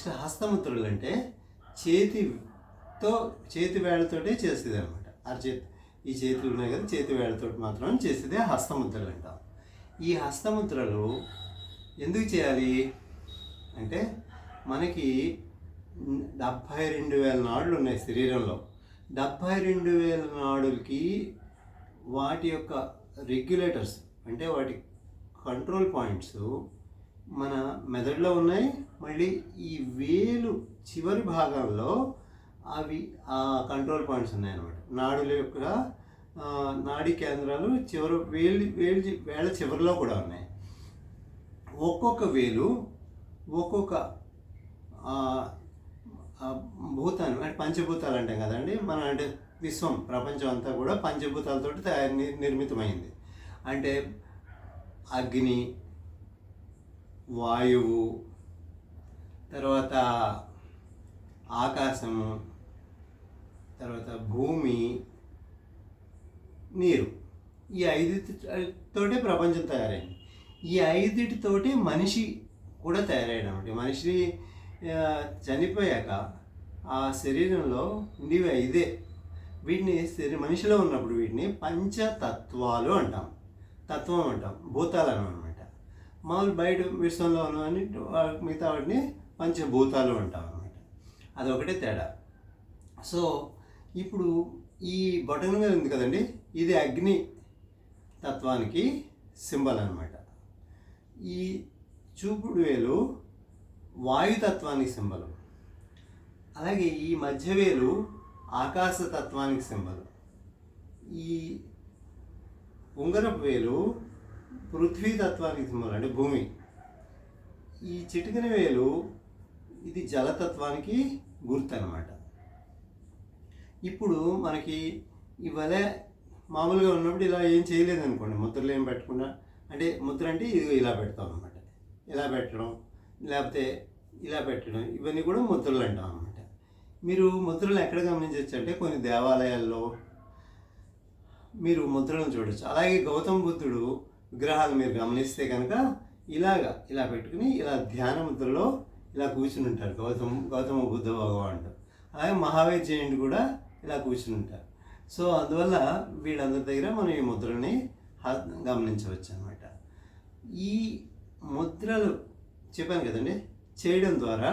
Next హస్తముద్రలు అంటే చేతితో చేతి వేళ్ళతోటే చేసేది అనమాట. ఈ చేతులు ఉన్నాయి కదా, చేతి వేళ్ళతో మాత్రం చేసేదే హస్తముద్రలు అంటాం. ఈ హస్తముద్రలు ఎందుకు చేయాలి అంటే మనకి 72,000 నాడులు ఉన్నాయి శరీరంలో. 72,000 నాడులకి వాటి యొక్క రెగ్యులేటర్స్ అంటే వాటి కంట్రోల్ పాయింట్స్ మన మెదడులో ఉన్నాయి. మళ్ళీ ఈ వేలు చివరి భాగంలో అవి ఆ కంట్రోల్ పాయింట్స్ ఉన్నాయన్నమాట. నాడుల యొక్క నాడీ కేంద్రాలు వేళ్ళ చివరిలో కూడా ఉన్నాయి. ఒక్కొక్క వేలు ఒక్కొక్క భూతాన్ని అంటే పంచభూతాలు అంటాం కదండి మన, అంటే విశ్వం ప్రపంచం అంతా కూడా పంచభూతాలతో నిర్మితమైంది. అంటే అగ్ని, వాయువు, తర్వాత ఆకాశము, తర్వాత భూమి, నీరు. ఈ 5తోటే ప్రపంచం తయారైంది. ఈ 5తోటి మనిషి కూడా తయారయ్యాడు అనమాట. మనిషి చనిపోయాక ఆ శరీరంలో ఉండేవి 5. వీటిని మనిషిలో ఉన్నప్పుడు వీటిని పంచతత్వాలు అంటాం, తత్వం అంటాం, భూతాలు అనమాట. మామూలు బయట విశ్వంలో ఉన్నవన్నీ మిగతా వాటిని పంచభూతాలు అంటాం అనమాట. అదొకటే తేడా. సో ఇప్పుడు ఈ బొటన వేలు ఉంది కదండి, ఇది అగ్ని తత్వానికి సింబల్ అనమాట. ఈ చూపుడు వేలు వాయుతత్వానికి సింబల్. అలాగే ఈ మధ్యవేలు ఆకాశతత్వానికి సింబల్. ఈ ఉంగరపు వేలు పృథ్వీతత్వానికి సింబల్ అంటే భూమి. ఈ చిటికెన వేలు ఇది జలతత్వానికి గుర్తు అనమాట. ఇప్పుడు మనకి ఇవలే మామూలుగా ఉన్నప్పుడు ఇలా ఏం చేయలేదు అనుకోండి, ముద్రలు ఏం పెట్టకుండా, అంటే ముద్ర అంటే ఇది ఇలా పెడతాం అనమాట. ఇలా పెట్టడం లేకపోతే ఇలా పెట్టడం, ఇవన్నీ కూడా ముద్రలు అంటాం అనమాట. మీరు ముద్రలు ఎక్కడ గమనించవచ్చు అంటే కొన్ని దేవాలయాల్లో మీరు ముద్రలను చూడవచ్చు. అలాగే గౌతమ బుద్ధుడు విగ్రహాలు మీరు గమనిస్తే కనుక ఇలా పెట్టుకుని ఇలా ధ్యాన ముద్రలో ఇలా కూర్చుని ఉంటారు గౌతమ బుద్ధ భగవానుడు. అలాగే మహావీర్ జయంతి కూడా ఇలా కూర్చుని ఉంటారు. సో అందువల్ల వీళ్ళందరి దగ్గర మనం ఈ ముద్రని గమనించవచ్చు అనమాట. ఈ ముద్రలు చెప్పాను కదండి, చేయడం ద్వారా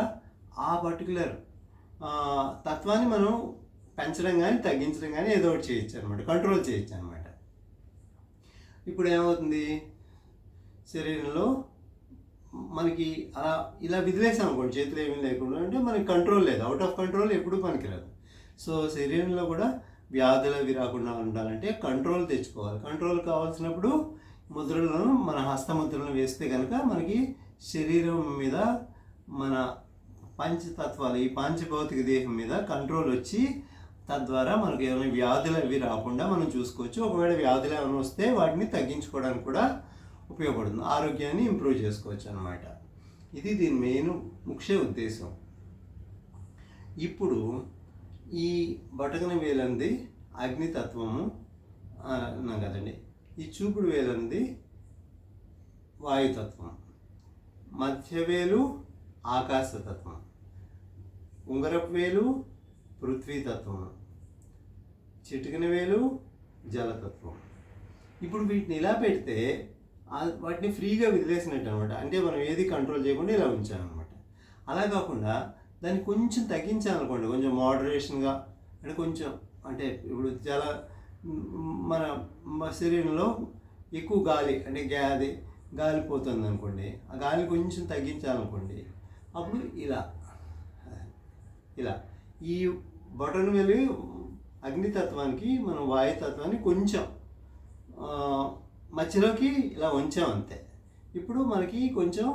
ఆ పర్టికులర్ తత్వాన్ని మనం పెంచడం కానీ తగ్గించడం కానీ ఏదో ఒకటి చేయొచ్చు అనమాట, కంట్రోల్ చేయొచ్చు అనమాట. ఇప్పుడు ఏమవుతుంది, శరీరంలో మనకి అలా ఇలా విదిలేసాం అనుకోండి, చేతులు ఏమీ లేకుండా, అంటే మనకి కంట్రోల్ లేదు, అవుట్ ఆఫ్ కంట్రోల్ ఎప్పుడూ పనికిరాదు. సో శరీరంలో కూడా వ్యాధులు అవి రాకుండా ఉండాలంటే కంట్రోల్ తెచ్చుకోవాలి. కంట్రోల్ కావాల్సినప్పుడు ముద్రలను మన హస్తముద్రలను వేస్తే కనుక మనకి శరీరం మీద మన పంచతత్వాలు ఈ పంచభౌతిక దేహం మీద కంట్రోల్ వచ్చి తద్వారా మనకు ఏమైనా వ్యాధులు అవి రాకుండా మనం చూసుకోవచ్చు. ఒకవేళ వ్యాధులు ఏమైనా వస్తే వాటిని తగ్గించుకోవడానికి కూడా ఉపయోగపడుతుంది, ఆరోగ్యాన్ని ఇంప్రూవ్ చేసుకోవచ్చు అన్నమాట. ఇది దీని మెయిన్ ముఖ్య ఉద్దేశం. ఇప్పుడు ఈ బొటకన వేలంది అగ్నితత్వము అన్నాం కదండి, ఈ చూపుడు వేలంది వాయుతత్వం, మధ్యవేలు ఆకాశతత్వం, ఉంగరపు వేలు పృథ్వీతత్వం, చిటికెన వేలు జలతత్వం. ఇప్పుడు వీటిని ఇలా పెడితే వాటిని ఫ్రీగా వదిలేసినట్టు అనమాట. అంటే మనం ఏది కంట్రోల్ చేయకుండా ఇలా ఉంచామన్నమాట. అలా కాకుండా దాన్ని కొంచెం తగ్గించాలనుకోండి, కొంచెం మోడరేషన్గా, అంటే కొంచెం అంటే ఇప్పుడు చాలా మన శరీరంలో ఎక్కువ గాలి అంటే గాలిపోతుంది అనుకోండి, ఆ గాలి కొంచెం తగ్గించాలనుకోండి, అప్పుడు ఇలా ఈ బొటన వేలు అగ్నితత్వానికి మనం వాయుతత్వాన్ని కొంచెం మధ్యలోకి ఇలా ఉంచాం అంతే. ఇప్పుడు మనకి కొంచెం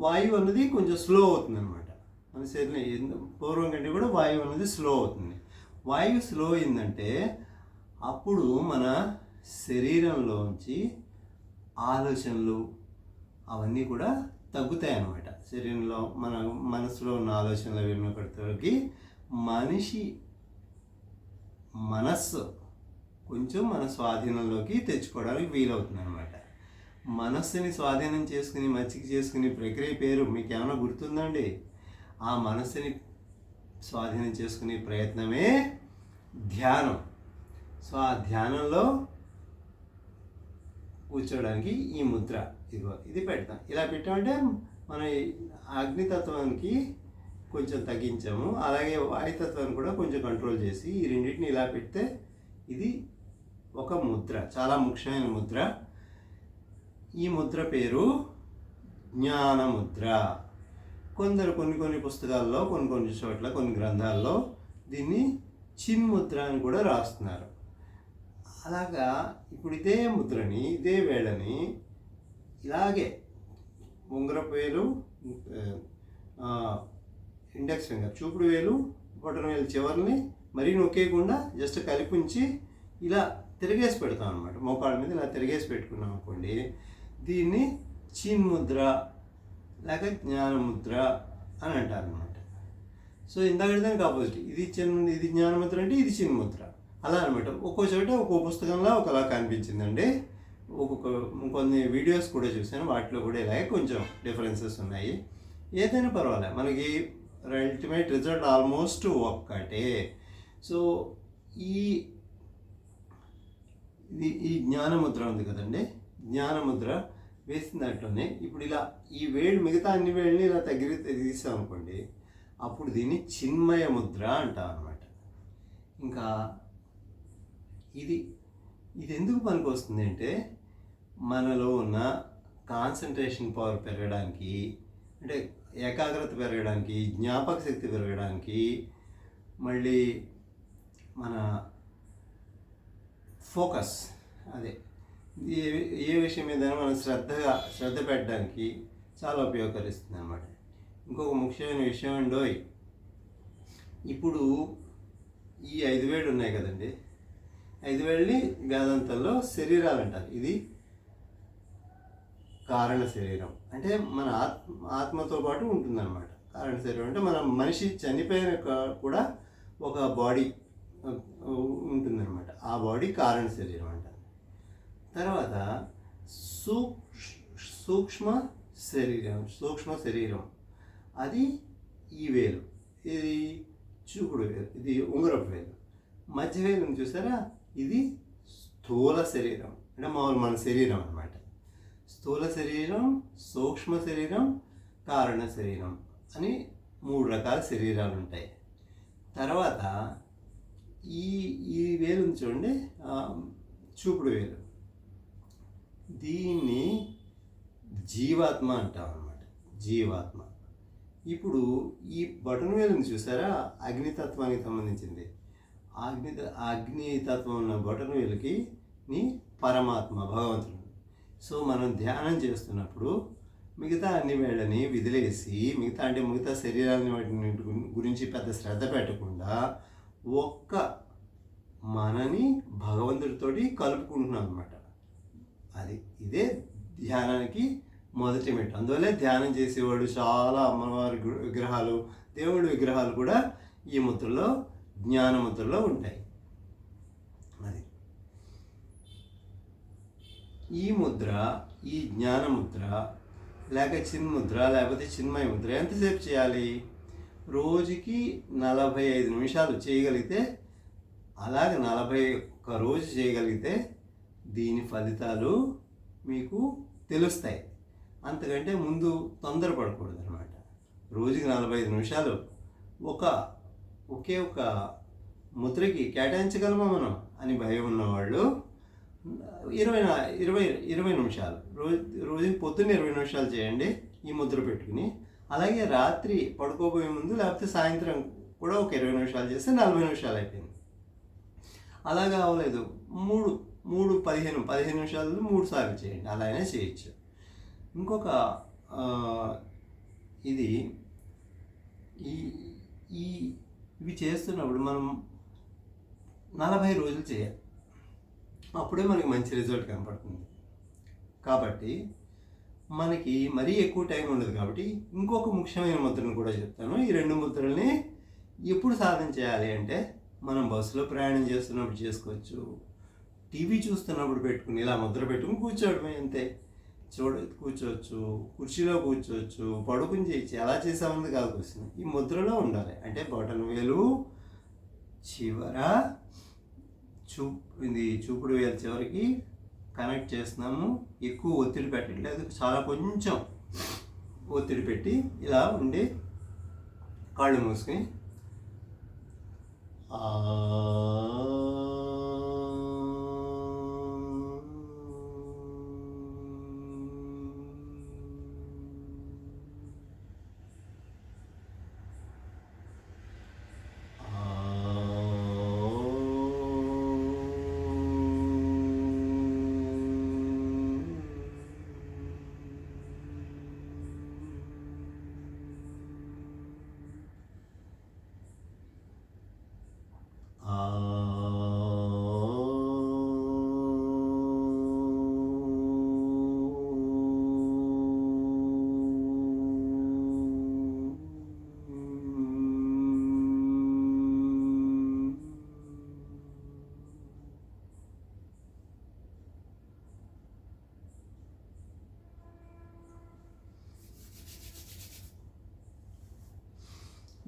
వాయువు అన్నది కొంచెం స్లో అవుతుంది అనమాట. మన శరీరం పూర్వం కంటే కూడా వాయువు అన్నది స్లో అవుతుంది. వాయువు స్లో అయిందంటే అప్పుడు మన శరీరంలోంచి ఆలోచనలు అవన్నీ కూడా తగ్గుతాయి అన్నమాట. శరీరంలో మన మనసులో ఉన్న ఆలోచనలు వినకడికి మనిషి మనస్సు కొంచెం మన స్వాధీనంలోకి తెచ్చుకోవడానికి వీలవుతుంది అనమాట. మనస్సుని స్వాధీనం చేసుకుని మచ్చిక చేసుకుని ప్రక్రియ పేరు మీకు ఏమైనా గుర్తుందండి? ఆ మనసుని స్వాధీనం చేసుకునే ప్రయత్నమే ధ్యానం. సో ఆ ధ్యానంలో కూర్చోవడానికి ఈ ముద్ర ఇదిగో ఇది పెడతాం. ఇలా పెట్టామంటే మన అగ్నితత్వానికి కొంచెం తగ్గించాము, అలాగే వాయుతత్వాన్ని కూడా కొంచెం కంట్రోల్ చేసి ఈ రెండింటిని ఇలా పెడితే ఇది ఒక ముద్ర, చాలా ముఖ్యమైన ముద్ర. ఈ ముద్ర పేరు జ్ఞానముద్ర. కొన్ని పుస్తకాల్లో కొన్ని చోట్ల కొన్ని గ్రంథాల్లో దీన్ని చిన్ముద్ర అని కూడా రాస్తున్నారు. అలాగా ఇప్పుడు ఇదే ముద్రని ఇదే వేళని ఇలాగే ఉంగరపు వేలు, ఇండెక్స్ ఫింగర్, చూపుడు వేలు, బొటన వేలు చివరిని మరీ నొక్కేయకుండా జస్ట్ కలిపి ఉంచి ఇలా తిరిగేసి పెడతాం అనమాట. మోకాళ్ళ మీద ఇలా తిరిగేసి పెట్టుకున్నాం అనుకోండి, దీన్ని చిన్ముద్ర లేక జ్ఞానముద్ర అని అంటారు అనమాట. సో ఇందాక దానికి ఆపోజిట్, ఇది జ్ఞానముద్ర అంటే ఇది చిన్ముద్ర అలా అనమాట. ఒక్కో చోట ఒక్కో పుస్తకంలో ఒకలా కనిపించిందండి. కొన్ని వీడియోస్ కూడా చూశాను, వాటిలో కూడా ఇలాగే కొంచెం డిఫరెన్సెస్ ఉన్నాయి. ఏదైనా పర్వాలేదు, మనకి అల్టిమేట్ రిజల్ట్ ఆల్మోస్ట్ ఒక్కటే. సో ఈ జ్ఞానముద్ర ఉంది కదండి, జ్ఞానముద్ర వేసిన దాంట్లోనే ఇప్పుడు ఇలా ఈ వేళ్ళు మిగతా అన్ని వేళ్ళని ఇలా తీసాం అనుకోండి, అప్పుడు దీన్ని చిన్మయ ముద్ర అంటాం అనమాట. ఇంకా ఇది ఎందుకు పనికి వస్తుంది అంటే మనలో ఉన్న కాన్సన్ట్రేషన్ పవర్ పెరగడానికి, అంటే ఏకాగ్రత పెరగడానికి, జ్ఞాపక శక్తి పెరగడానికి, మళ్ళీ మన ఫోకస్ అదే ఏ విషయం మీద మనం శ్రద్ధ పెట్టడానికి చాలా ఉపయోగకరిస్తుంది అన్నమాట. ఇంకొక ముఖ్యమైన విషయం అండి, ఇప్పుడు ఈ 5 వేళ్ళు ఉన్నాయి కదండి, 5 వేళ్ళని వేదాంతంలో శరీరాలు అంటారు. ఇది కారణ శరీరం, అంటే మన ఆత్మతో పాటు ఉంటుందన్నమాట. కారణ శరీరం అంటే మన మనిషి చనిపోయిన కూడా ఒక బాడీ ఉంటుందన్నమాట, ఆ బాడీ కారణ శరీరం అంటారు. తర్వాత సూక్ష్మ శరీరం అది ఈ వేలు, ఇది చూపుడు వేలు, ఇది ఉంగరపు వేలు. మధ్య వేలు చూసారా, ఇది స్థూల శరీరం, అంటే మామూలు మన శరీరం అన్నమాట. స్థూల శరీరం, సూక్ష్మ శరీరం, కారణ శరీరం అని 3 రకాల శరీరాలు ఉంటాయి. తర్వాత ఈ వేలు చూడండి, చూపుడు వేలు, దీన్ని జీవాత్మ అంటాం అన్నమాట, జీవాత్మ. ఇప్పుడు ఈ బటన్ వేలుని చూసారా, అగ్నితత్వానికి సంబంధించింది. అగ్నితత్వం ఉన్న బటన్ వేలుకి పరమాత్మ, భగవంతుడు. సో మనం ధ్యానం చేస్తున్నప్పుడు మిగతా అన్ని వేళ్ళని విదిలేసి, మిగతా శరీరాన్ని వాటిని గురించి పెద్ద శ్రద్ధ పెట్టకుండా ఒక్క మనని భగవంతుడితోటి కలుపుకుంటున్నాం అన్నమాట. ఇదే ధ్యానానికి మొదటి మెట్టు. అందువల్లే ధ్యానం చేసేవాడు చాలా అమ్మవారి విగ్రహాలు, దేవుడి విగ్రహాలు కూడా ఈ ముద్రలో, జ్ఞానముద్రలో ఉంటాయి. అది ఈ ముద్ర, ఈ జ్ఞానముద్ర లేక చిన్ముద్ర లేకపోతే చిన్మయ ముద్ర ఎంతసేపు చేయాలి? రోజుకి 45 నిమిషాలు చేయగలిగితే, అలాగే 41 రోజు చేయగలిగితే దీని ఫలితాలు మీకు తెలుస్తాయి. అంతకంటే ముందు తొందరపడకూడదు అనమాట. రోజుకి 45 నిమిషాలు ఒకే ఒక ముద్రకి కేటాయించగలమా మనం అని భయం ఉన్నవాళ్ళు 20 నిమిషాలు రోజుకి పొద్దున్న 20 నిమిషాలు చేయండి ఈ ముద్ర పెట్టుకుని. అలాగే రాత్రి పడుకోబోయే ముందు లేకపోతే సాయంత్రం కూడా ఒక 20 నిమిషాలు చేస్తే 40 నిమిషాలు అయిపోయింది. అలాగా అవ్వలేదు, 15 నిమిషాలు 3 సార్లు చేయండి, అలా అయినా చేయొచ్చు. ఇంకొక ఇవి చేస్తున్నప్పుడు మనం 40 రోజులు చేయాలి, అప్పుడే మనకి మంచి రిజల్ట్ కనపడుతుంది. కాబట్టి మనకి మరీ ఎక్కువ టైం ఉండదు. కాబట్టి ఇంకొక ముఖ్యమైన ముద్రను కూడా చెప్తాను. ఈ 2 ముద్రల్ని ఎప్పుడు సాధన చేయాలి అంటే, మనం బస్సులో ప్రయాణం చేస్తున్నప్పుడు చేసుకోవచ్చు, టీవీ చూస్తున్నప్పుడు పెట్టుకుని ఇలా ముద్ర పెట్టుకుని కూర్చోవడమే అంతే. కూర్చోవచ్చు, కుర్చీలో కూర్చోవచ్చు, పడుకుని చేయొచ్చు. ఎలా చేసామన్నది కాదు క్వశ్చన్. ఈ ముద్రలో ఉండాలి. అంటే బొటన వేలు చివర చూపుడు వేలు చివరికి కనెక్ట్ చేస్తున్నాము. ఎక్కువ ఒత్తిడి పెట్టట్లేదు, చాలా కొంచెం ఒత్తిడి పెట్టి ఇలా ఉండి కాళ్ళు మూసుకొని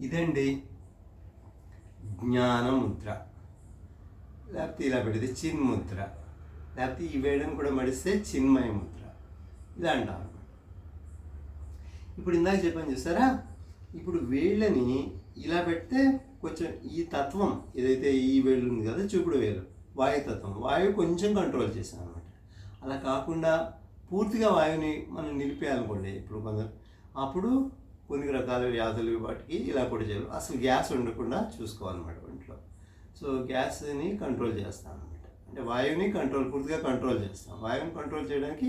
ఇదండి జ్ఞానముద్ర. లేకపోతే ఇలా పెడితే చిన్ముద్ర, లేకపోతే ఈ వేయడం కూడా మడిస్తే చిన్మయ ముద్ర, ఇలా అంటాం అనమాట. ఇప్పుడు ఇందాక చెప్పాను చూసారా, ఇప్పుడు వేళ్ళని ఇలా పెడితే కొంచెం ఈ తత్వం ఏదైతే ఈ వేళ్ళు ఉంది కదా, చూపుడు వేలు వాయుతత్వం, వాయువు కొంచెం కంట్రోల్ చేశాను అనమాట. అలా కాకుండా పూర్తిగా వాయువుని మనం నిలిపేయాలనుకోండి ఇప్పుడు కొందరు, అప్పుడు కొన్ని రకాల వ్యాధులు వాటికి ఇలా కూడా చేయాలి. అసలు గ్యాస్ ఉండకుండా చూసుకోవాలన్నమాట ఒంట్లో. సో గ్యాస్ని కంట్రోల్ చేస్తాం అనమాట. అంటే వాయువుని పూర్తిగా కంట్రోల్ చేస్తాం. వాయువుని కంట్రోల్ చేయడానికి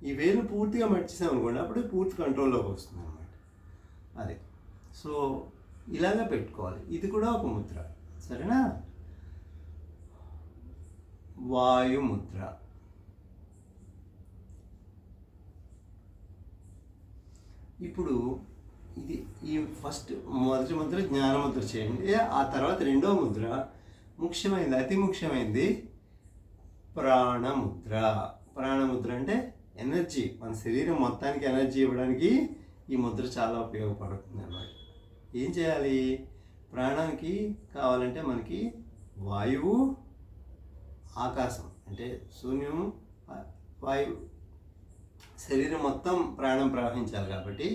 ఈ వేలు పూర్తిగా మర్చేసాం అనుకోండి, అప్పుడు పూర్తి కంట్రోల్లోకి వస్తుంది అనమాట. అది సో ఇలాగా పెట్టుకోవాలి. ఇది కూడా ఒక ముద్ర, సరేనా? వాయుముద్ర. ఇప్పుడు ఇది ఈ మొదటి ముద్ర జ్ఞానముద్ర చేయండి. ఆ తర్వాత రెండవ ముద్ర ముఖ్యమైనది, అతి ముఖ్యమైనది ప్రాణముద్ర. ప్రాణముద్ర అంటే ఎనర్జీ, మన శరీరం మొత్తానికి ఎనర్జీ ఇవ్వడానికి ఈ ముద్ర చాలా ఉపయోగపడుతుంది అన్నమాట. ఏం చేయాలి? ప్రాణానికి కావాలంటే మనకి వాయువు, ఆకాశం అంటే శూన్యము, వాయువు, శరీరం మొత్తం ప్రాణం ప్రవహించాలి. కాబట్టి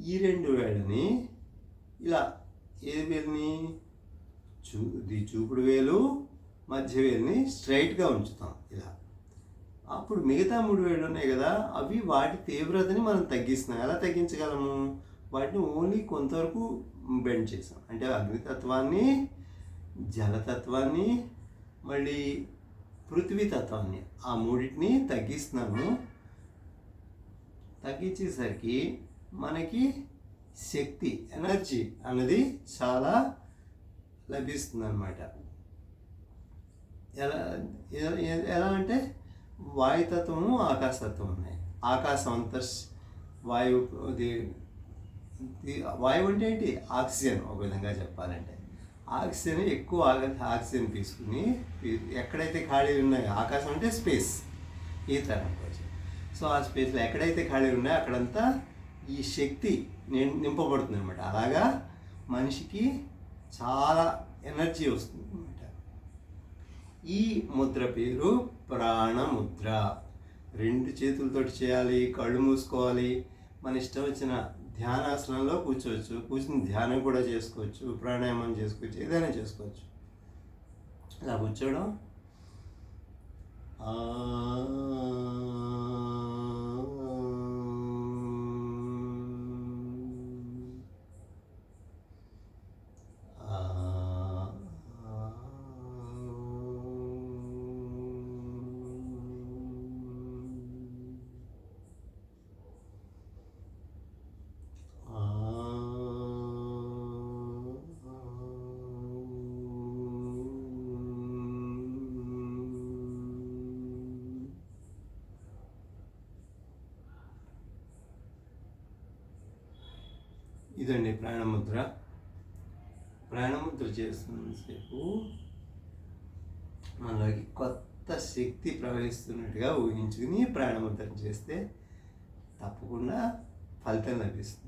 ఈ రెండు వేళ్ళని ఇలా, ఏ వేలుని చూపుడు వేలు మధ్య వేలుని స్ట్రైట్గా ఉంచుతాం ఇలా. అప్పుడు మిగతా 3 వేళ్ళు ఉన్నాయి కదా, అవి వాటి తీవ్రతని మనం తగ్గిస్తున్నాం. ఎలా తగ్గించగలము? వాటిని ఓన్లీ కొంతవరకు బెండ్ చేసాం. అంటే అగ్నితత్వాన్ని, జలతత్వాన్ని, మళ్ళీ పృథ్వీతత్వాన్ని, ఆ మూడింటిని తగ్గిస్తున్నాము. తగ్గించేసరికి మనకి శక్తి, ఎనర్జీ అన్నది చాలా లభిస్తుంది అన్నమాట. ఎలా అంటే వాయుతత్వము, ఆకాశతత్వం ఉన్నాయి. ఆకాశం అంతా వాయువు, వాయువు అంటే ఏంటి? ఆక్సిజన్. ఒక విధంగా చెప్పాలంటే ఆక్సిజన్, ఎక్కువ ఆక్సిజన్ తీసుకుని ఎక్కడైతే ఖాళీలు ఉన్నాయో, ఆకాశం అంటే స్పేస్, ఈ తరం కోసం. సో ఆ స్పేస్లో ఎక్కడైతే ఖాళీలు ఉన్నాయో అక్కడంతా ఈ శక్తి నింపబడుతుంది అనమాట. అలాగా మనిషికి చాలా ఎనర్జీ వస్తుంది అనమాట. ఈ ముద్ర పేరు ప్రాణముద్ర. 2 చేతులతోటి చేయాలి, కళ్ళు మూసుకోవాలి. మన ఇష్టం వచ్చిన ధ్యానాసనంలో కూర్చోవచ్చు, కూర్చుని ధ్యానం కూడా చేసుకోవచ్చు, ప్రాణాయామం చేసుకోవచ్చు, ఏదైనా చేసుకోవచ్చు. ఇలా కూర్చోవడం, ఇదండి ప్రాణముద్ర. ప్రాణముద్ర చేస్తున్నంతసేపు మనలోకి కొత్త శక్తి ప్రవహిస్తున్నట్టుగా ఊహించుకుని ప్రాణముద్ర చేస్తే తప్పకుండా ఫలితం లభిస్తుంది.